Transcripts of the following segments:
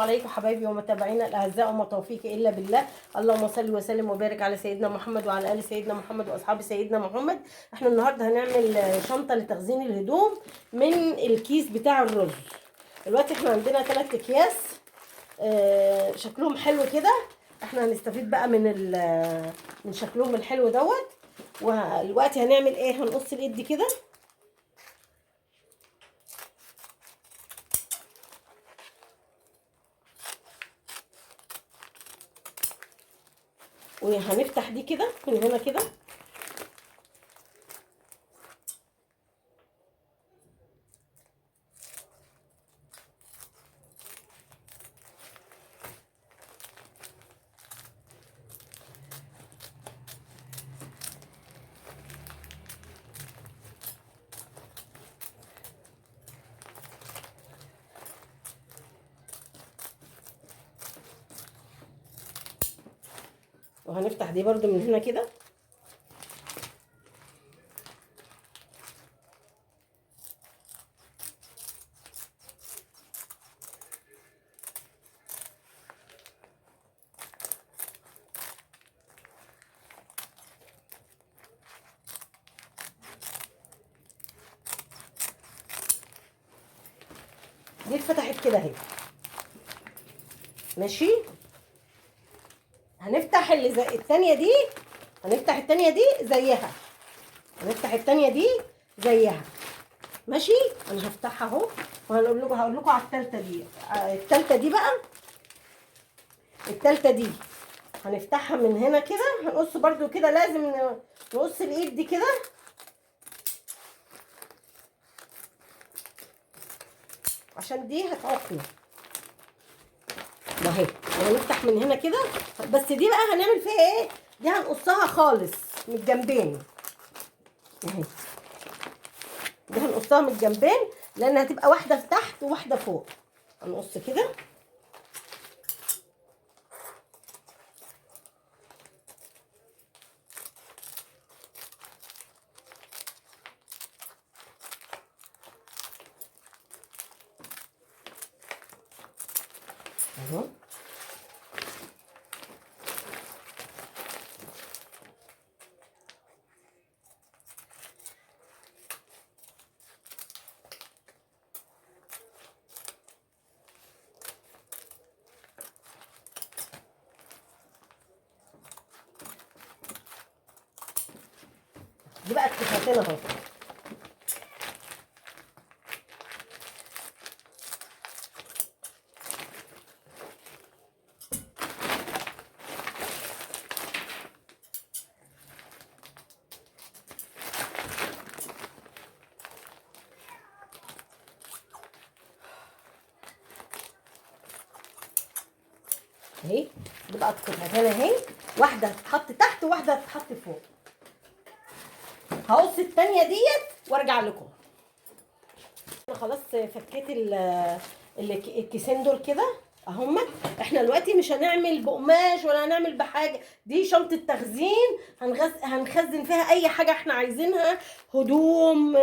عليكم حبايبي ومتابعينا الاعزاء، وما توفيقي الا بالله. اللهم صل وسلم وبارك على سيدنا محمد وعلى ال سيدنا محمد واصحاب سيدنا محمد. احنا النهارده هنعمل شنطه لتخزين الهدوم من الكيس بتاع الرز. دلوقتي احنا عندنا 3 اكياس، شكلهم حلو كده. احنا هنستفيد بقى من شكلهم الحلو دوت. ودلوقتي هنعمل ايه؟ هنقص الايد دي كده، وهنفتح دي كده من هنا كده، وهنفتح دي برده من هنا كده. دي اتفتحت كده اهي، ماشي. هنفتح اللي زي التانية دي، هنفتح التانية دي زيها، هنفتح التانية دي زيها، ماشي. انا هفتحها اهو، وهقول لكم على التالتة دي. التالتة دي بقى، التالتة دي هنفتحها من هنا كده. هنقص برده كده، لازم نقص الايد دي كده عشان دي هتعقنا اهي. وهنفتح من هنا كده، بس دي بقى هنعمل فيها ايه؟ دي هنقصها خالص من الجنبين اهي. دي هنقصها من الجنبين لان هتبقى واحده في تحت وواحده فوق. هنقص كده اهو. دي بقى اتفقنا اهو. اهي دي بقى اتفقنا اهي، واحده هتتحط تحت وواحده هتتحط فوق. هقص التانية ديت وارجع لكم. انا خلاص فكيت الكيسين دول كده اهما. احنا دلوقتي مش هنعمل بقماش ولا هنعمل بحاجه، دي شنطه تخزين. هنخزن فيها اي حاجه احنا عايزينها، هدوم،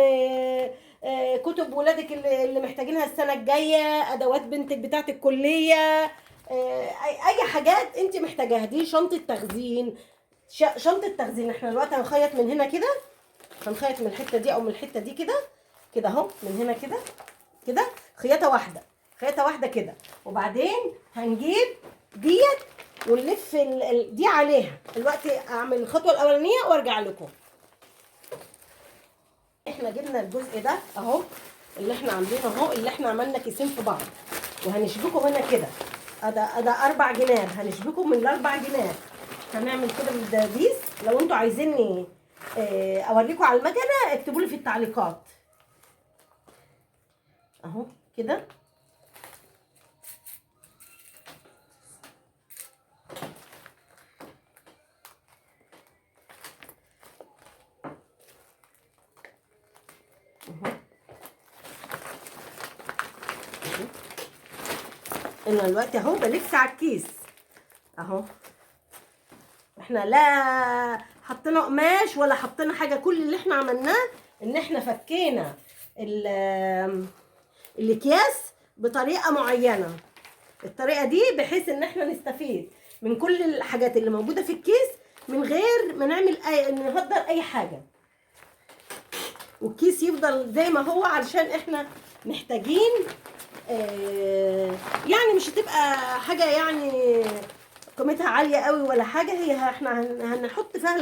كتب ولادك اللي محتاجينها السنه الجايه، ادوات بنتك بتاعه الكليه، اي حاجات انت محتاجاها. دي شنطه تخزين، شنطه تخزين. احنا دلوقتي هنخيط من هنا كده، هنخيط من الحته دي او من الحته دي كده كده اهو، من هنا كده كده، خياطه واحده، خياطه واحده كده. وبعدين هنجيب ديت ونلف دي عليها. دلوقتي اعمل الخطوه الاولانيه وارجع لكم. احنا جبنا الجزء ده اهو اللي احنا عاملينه اهو، اللي احنا عملنا كيسين في بعض، وهنشبكه هنا كده. ده 4 جناب، هنشبكه من ال4 جناب. هنعمل كده بالدبابيس. لو انتوا عايزيني اوريكم على المكنه اكتبوا لي في التعليقات اهو كده. انا دلوقتي اهو بلف على الكيس اهو. احنا لا حطينا قماش ولا حطينا حاجه، كل اللي احنا عملناه ان احنا فكينا الاكياس بطريقه معينه. الطريقه دي بحيث ان احنا نستفيد من كل الحاجات اللي موجوده في الكيس من غير ما نعمل نهدر اي حاجه، والكيس يفضل زي ما هو علشان احنا محتاجين. يعني مش هتبقى حاجه يعني قيمتها عاليه قوي ولا حاجه، هي احنا هنحط فيها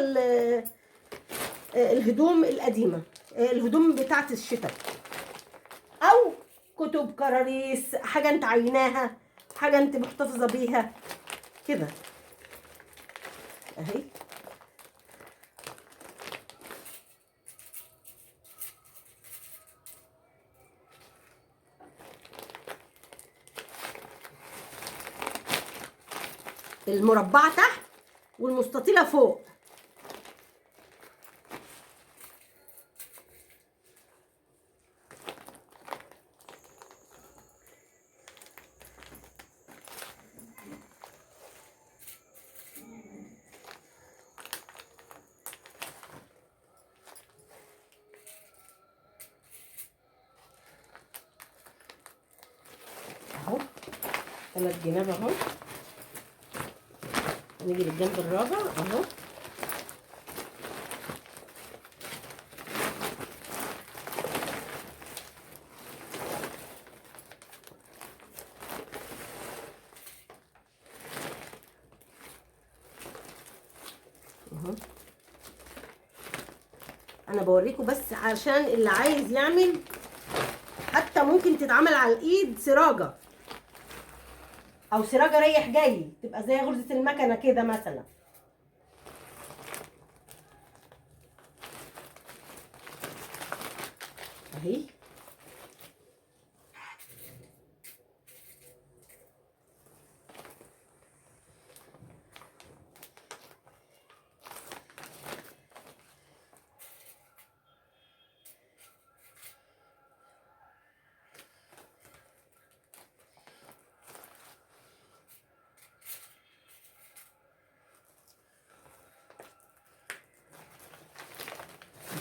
الهدوم القديمه، الهدوم بتاعه الشتاء، او كتب، كراريس، حاجه انت عيناها، حاجه انت محتفظه بيها كده اهي. المربعه تحت والمستطيله فوق. اهو 3 جناب اهو. نيجي للجنب الرابع اهو. انا بوريكم بس عشان اللي عايز يعمل، حتى ممكن تتعمل على الايد سراجه، او سراجه ريح جاي، تبقى زي غرزه المكنه كده مثلا. اهي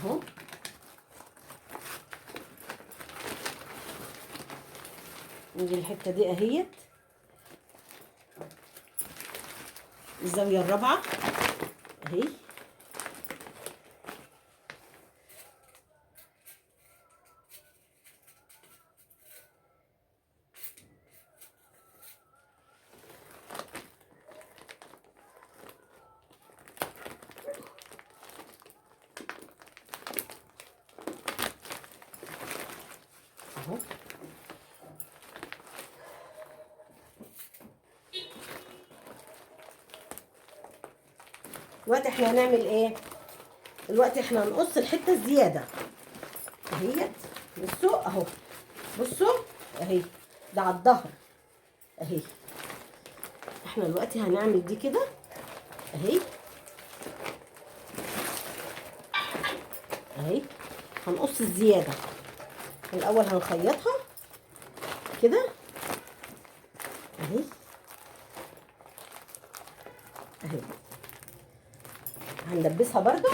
اهو. نيجي الحته دي اهيت، الزاويه الرابعه اهي. اهو دلوقتي احنا هنعمل ايه؟ دلوقتي احنا هنقص الحته الزياده اهيت. بصوا اهو، بصوا اهي، ده على الظهر اهي. احنا دلوقتي هنعمل دي كده اهي اهي. هنقص الزياده الاول، هنخيطها كده اهي اهي. هندبسها برضو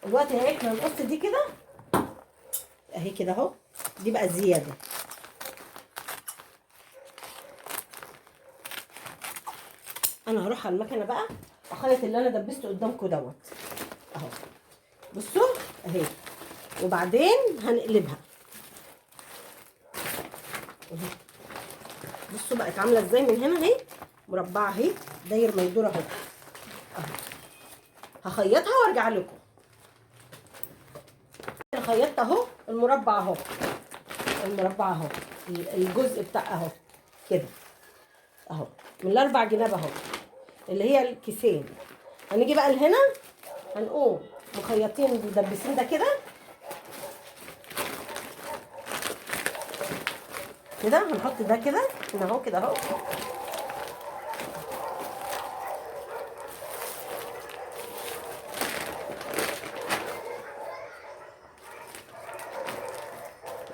دلوقتي اهي. احنا هنقص دي كده اهي كده اهو، دي بقى الزياده. انا هروح على المكنه بقى اخيط اللي انا دبسته قدامكم دوت اهو. بصوا اهي، وبعدين هنقلبها اهي. بصوا بقت عامله ازاي من هنا اهي، مربعه اهي، داير ما يدور اهو اهو. هخيطها وارجع لكم. انا خيطت اهو المربع اهو، المربع اهو، الجزء بتاع اهو كده اهو، من ال4 جناب اهو اللي هي الكيسين. هنيجي بقى لهنا، هنقوم مخيطين مدبسين ده كده كده هنحط ده كده هنا اهو كده اهو.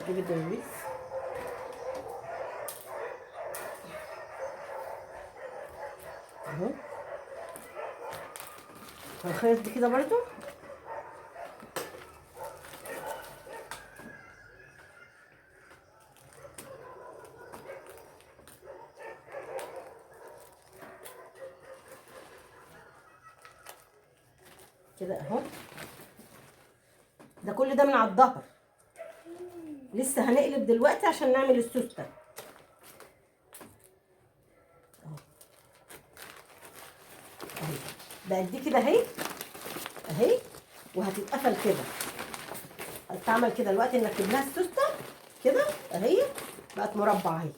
نجيب الدبوس اهو، هنخيط دي كده برضو. كده اهو، ده كل ده من على الظهر. لسه هنقلب دلوقتي عشان نعمل السوسته اهي. بقت دي كده اهي اهي، وهتتقفل كده، هتتعمل كده دلوقتي نركب لها السوسته كده اهي، بقت مربع اهي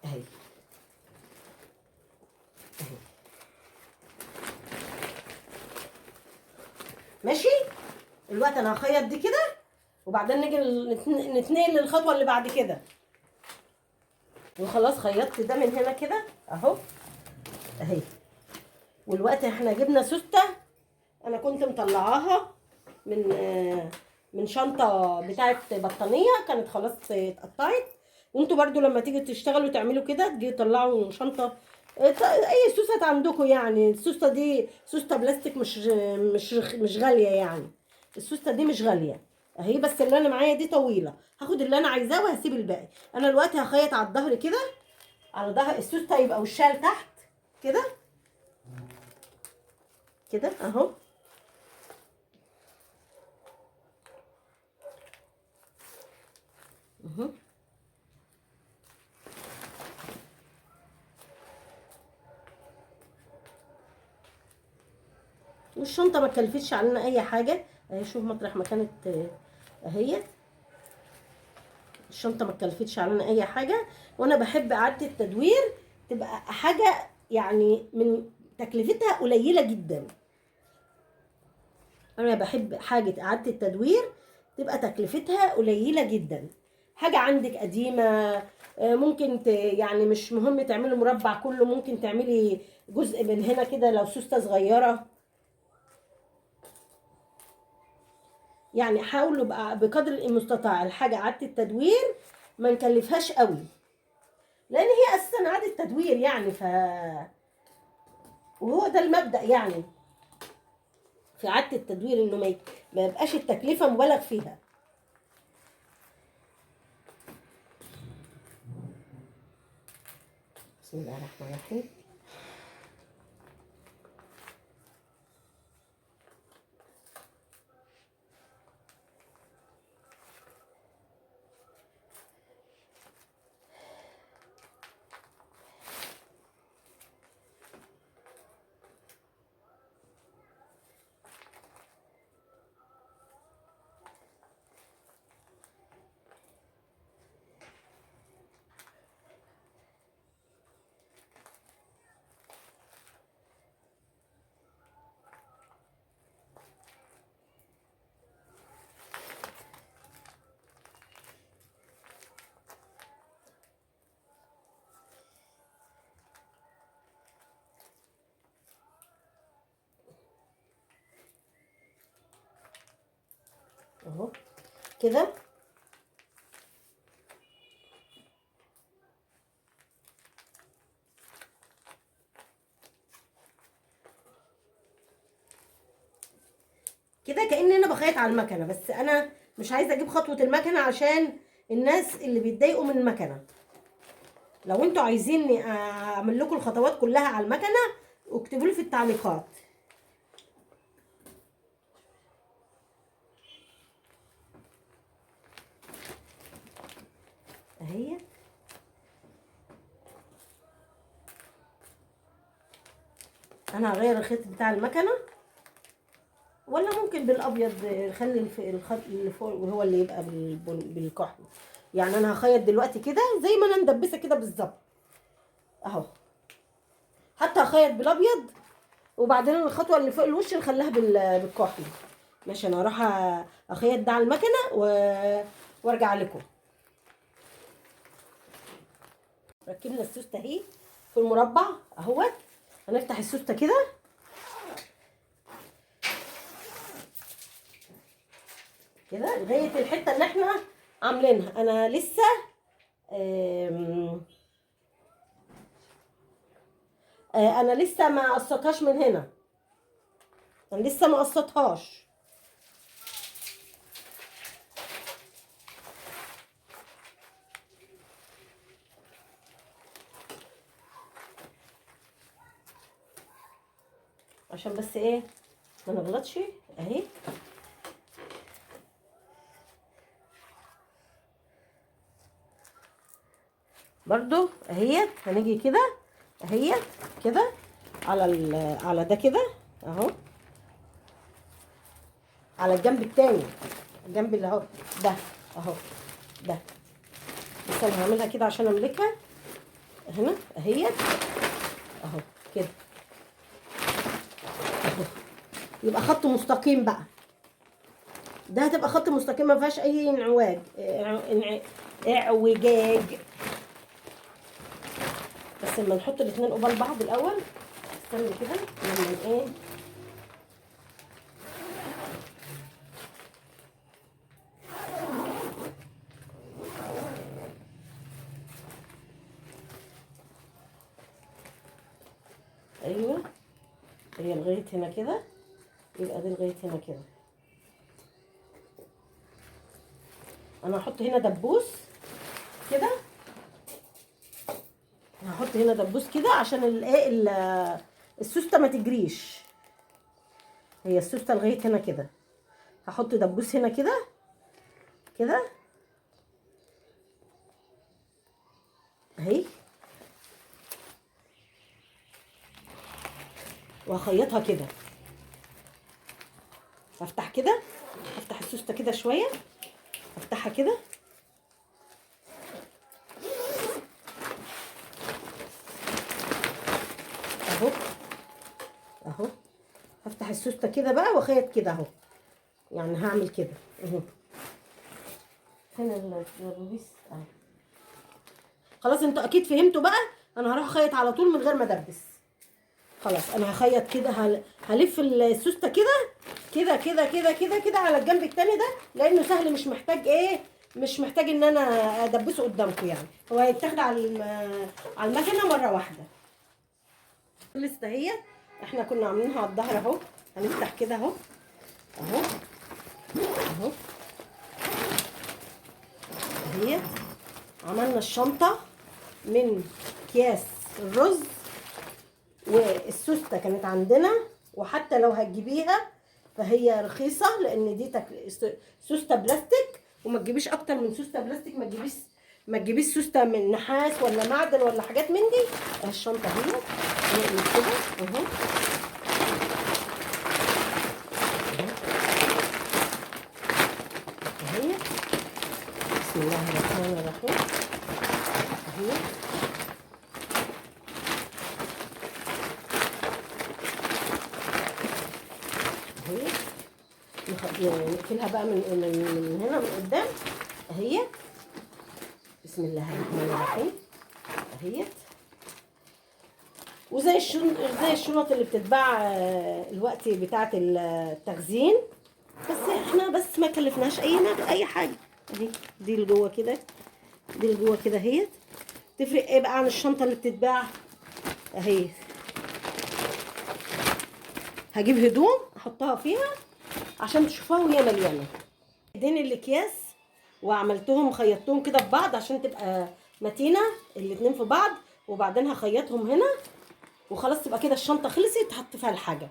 اهي اهي. ماشي. دلوقتي انا هخيط دي كده وبعدين نيجي نتنقل للخطوه اللي بعد كده. وخلاص خيطت ده من هنا كده اهو اهي. والوقت احنا جبنا سوسته، انا كنت مطلعاها من شنطه بتاعه بطانيه كانت خلاص اتقطعت. وانتوا برضو لما تيجي تشتغلوا تعملوا كده تجي تطلعوا شنطه اي سوسته عندكم. يعني السوسته دي سوسته بلاستيك، مش غاليه يعني. السوسته دي مش غاليه اهي، بس اللي انا معايا دي طويله، هاخد اللي انا عايزاه وهسيب الباقي. انا دلوقتي هخيط على الظهر كده، على ظهر السوسته يبقى وشها لتحت كده كده اهو. اهو والشنطه ما كلفتش علينا اي حاجه اهي. شوف مطرح ما كانت اهي، الشنطه ما كلفتش علينا اي حاجه. وانا بحب اعاده التدوير تبقى حاجه يعني من تكلفتها قليله جدا. انا بحب حاجه اعاده التدوير تبقى تكلفتها قليله جدا. حاجه عندك قديمه ممكن يعني مش مهم تعملي مربع كله، ممكن تعملي جزء من هنا كده لو سوسته صغيره. يعني حاولوا بقى بقدر المستطاع الحاجه اعاده التدوير ما نكلفهاش قوي، لان هي اساسا اعاده تدوير يعني. وهو ده المبدأ يعني في اعاده التدوير، انه ما يبقاش التكلفه مبالغ فيها. بسم الله الرحمن الرحيم. اهو كده كده كأن انا بخيط على المكنه، بس انا مش عايزه اجيب خطوه المكنه عشان الناس اللي بيتضايقوا من المكنه. لو انتوا عايزيني اعمل لكم الخطوات كلها على المكنه اكتبوا لي في التعليقات. اهي انا هغير الخيط بتاع المكنه، ولا ممكن بالابيض خلي الخط اللي فوق وهو اللي يبقى بالكحل. يعني انا هخيط دلوقتي كده زي ما انا مدبسه كده بالظبط اهو. حتى هخيط بالابيض وبعدين الخطوه اللي فوق الوش نخليها بالكحل. ماشي. انا هروح اخيط ده على المكنه وارجع لكم. ركبنا السوسته اهي في المربع اهوت. هنفتح السوسته كده كده لغايه الحته اللي احنا عاملينها. انا لسه انا لسه ما قصتهاش من هنا، انا لسه ما قصتهاش. عشان بس ايه ما نغلطش اهي. برضو اهيت هنيجي كده اهيت كده على ده كده اهو، على الجنب التاني، الجنب اللي اهو ده اهو ده. بس انا هعملها كده عشان املكها هنا اهيت اهو كده اهو. يبقى خط مستقيم بقى، ده هتبقى خط مستقيم ما فيهاش اي انعواج اعوجاج. بس لما نحط الاثنين قبال بعض الاول، استنى كده لما ايه ايوه هي لغايه هنا كده، يبقى دي لغايه هنا كده. انا هحط هنا دبوس كده، هحط هنا دبوس كده عشان الايه السوسته ما تجريش. هي السوسته لغايه هنا كده، هحط دبوس هنا كده كده اهي، وهخيطها كده. هفتح كده، هفتح السوسته كده شويه، افتحها كده اهو اهو. هفتح السوسته كده بقى واخيط كده اهو، يعني هعمل كده اهو. فين الربيس اهو. خلاص انتوا اكيد فهمتوا بقى. انا هروح اخيط على طول من غير ما ادبس. خلاص انا هخيط كده، هلف السوسته كده كده كده كده كده كده على الجنب التاني ده، لانه سهل مش محتاج ايه، مش محتاج ان انا ادبسه قدامكم. يعني هو هيتاخد على المكنه مره واحده. لسه هي احنا كنا عاملينها على الظهر اهو. هنفتح كده اهو اهو اهو اهي. عملنا الشنطه من اكياس الرز، والسوسته كانت عندنا، وحتى لو هتجيبيها فهي رخيصه لان دي سوسته بلاستيك، وما تجيبيش اكتر من سوسته بلاستيك. ما تجيبيش سوسته من نحاس ولا معدن ولا حاجات من دي. الشنطه اهي نقلب كده اهو اهي. بسم الله الرحمن الرحيم اهي. اهي نقفلها بقى من هنا من قدام اهي. بسم الله الرحمن الرحيم اهي. زي الشنط اللي بتتباع الوقت بتاعه التخزين. بس احنا بس ما كلفناش اي حاجه اهي. دي اللي جوه كده، دي اللي جوه كده اهي. تفرق ايه بقى عن الشنطه اللي بتتباع اهي. هجيب هدوم احطها فيها عشان تشوفوها وهي مليانه. ايدين الاكياس وعملتهم خيطتهم كده في بعض عشان تبقى متينه الاتنين في بعض، وبعدين هخيطهم هنا وخلاص تبقى كده الشنطه خلصت. تحط فيها الحاجه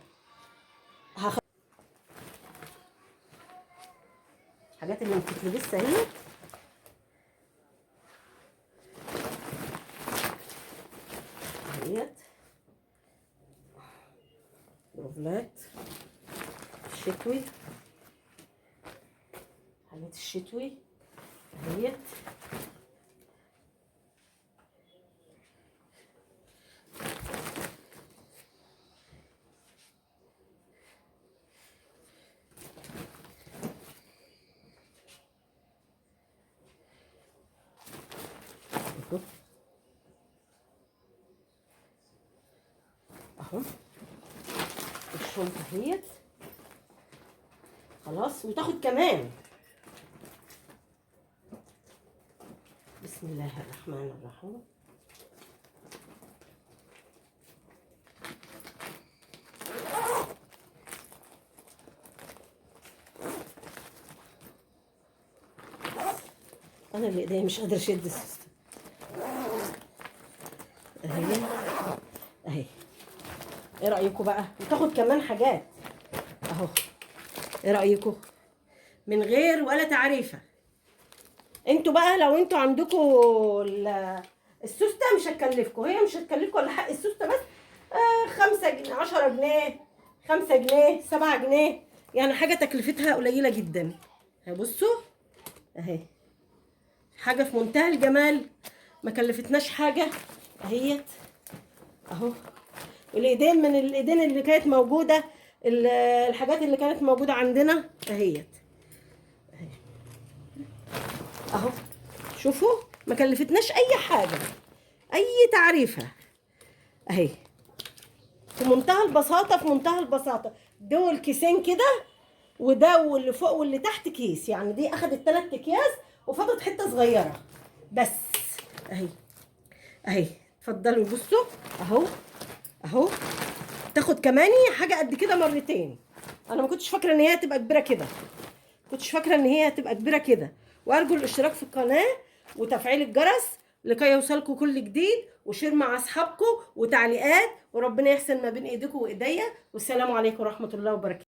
الحاجات اللي ما بتتلبسش اهي اهيت. بروفلات شتوي، حاجات الشتوي اهيت. اهو الشنطه اهيت خلاص. وتاخد كمان بسم الله الرحمن الرحيم. انا اللي ايديا مش قادره اشد السوسته اهي اهي. ايه رايكم بقى؟ وتاخد كمان حاجات اهو. ايه رايكم؟ من غير ولا تعريفه. انتوا بقى لو انتوا عندكم السوسته مش هتكلفكم، هي مش هتكلفكم ولا حق السوسته بس 5 جنيه 10 جنيه 5 جنيه 7 جنيه، يعني حاجه تكلفتها قليله جدا. بصوا اهي حاجه في منتهى الجمال، ما كلفتناش حاجه اهيت اهو. الايدين من الايدين اللي كانت موجوده، الحاجات اللي كانت موجوده عندنا اهيت اهو. شوفوا ما كلفتناش اي حاجه، اي تعريفه اهي. في منتهى البساطه، في منتهى البساطه. دول كيسين كده، وده واللي فوق واللي تحت كيس، يعني دي اخدت 3 اكياس وفضلت حته صغيره بس اهي اهي. اتفضلوا بصوا اهو اهو. تاخد كماني حاجه قد كده مرتين. انا ما كنتش فاكره ان هي هتبقى كبيره كده، كنتش فاكره ان هي هتبقى كبيره كده. وارجو الاشتراك في القناه وتفعيل الجرس لكي يوصلكم كل جديد، وشير مع اصحابكم وتعليقات، وربنا يحسن ما بين ايديكم وايديا. والسلام عليكم ورحمه الله وبركاته.